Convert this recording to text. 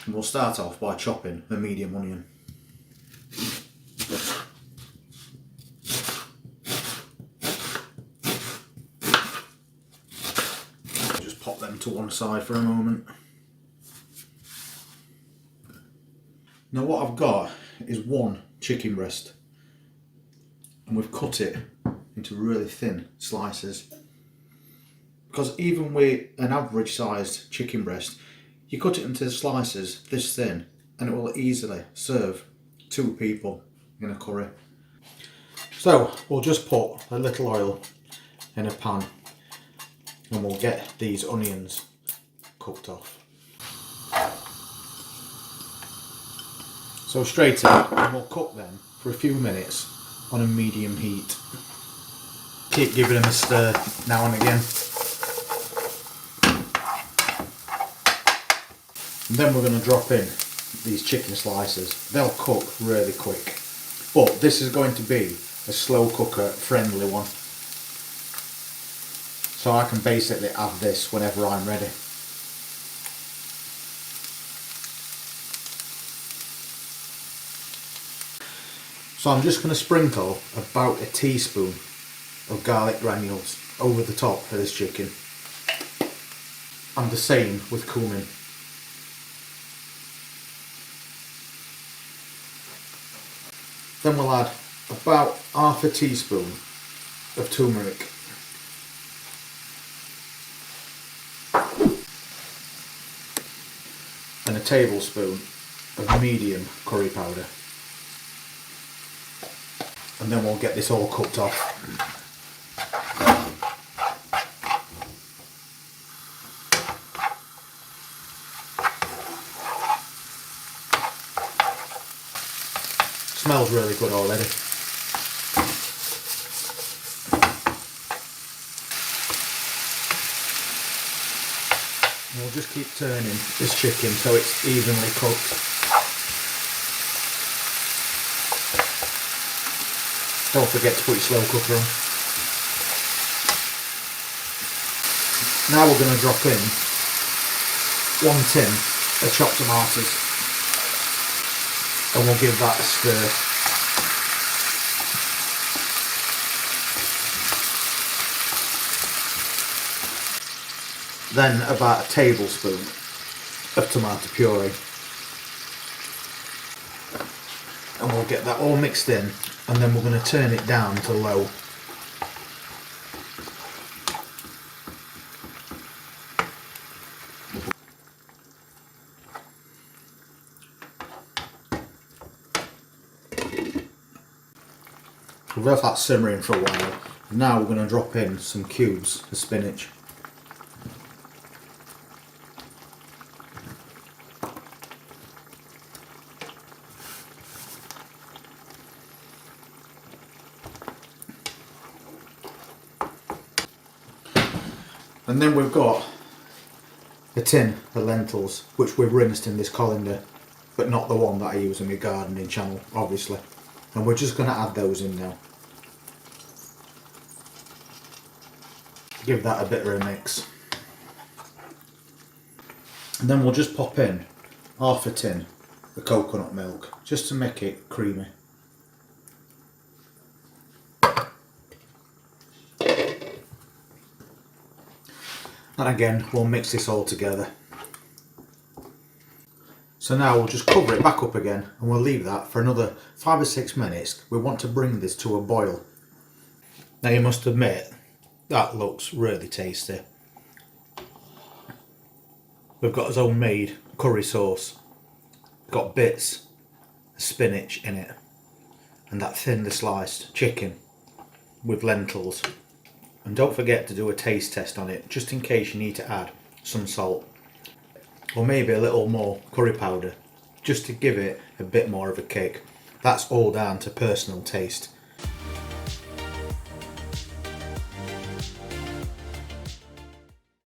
And we'll start off by chopping a medium onion. Just pop them to one side for a moment. Now what I've got is one chicken breast, and we've cut it into really thin slices. Because even with an average sized chicken breast, you cut it into slices this thin and it will easily serve 2 people in a curry. So we'll just put a little oil in a pan and we'll get these onions cooked off. So straight in, and we'll cook them for a few minutes on a medium heat. Keep giving them a stir now and again. And then we're going to drop in these chicken slices. They'll cook really quick, but this is going to be a slow cooker friendly one, so I can basically add this whenever I'm ready. So I'm just going to sprinkle about a teaspoon of garlic granules over the top of this chicken, and the same with cumin. Then we'll add about half a teaspoon of turmeric. And a tablespoon of medium curry powder. And then we'll get this all cooked off. Smells really good already. And we'll just keep turning this chicken so it's evenly cooked. Don't forget to put your slow cooker on. Now we're going to drop in 1 tin of chopped tomatoes. And we'll give that a stir. Then about a tablespoon of tomato puree. And we'll get that all mixed in, and then we're going to turn it down to low. We've left that simmering for a while. Now we're going to drop in some cubes of spinach. And then we've got a tin of lentils, which we've rinsed in this colander, but not the one that I use in my gardening channel, obviously. And we're just going to add those in now. Give that a bit of a mix. And then we'll just pop in half a tin of coconut milk, just to make it creamy. And again, we'll mix this all together. So now we'll just cover it back up again, and we'll leave that for another 5 or 6 minutes. We want to bring this to a boil. Now you must admit, that looks really tasty. We've got his own made curry sauce. Got bits of spinach in it, and that thinly sliced chicken with lentils. And don't forget to do a taste test on it, just in case you need to add some salt. Or maybe a little more curry powder, just to give it a bit more of a kick. That's all down to personal taste.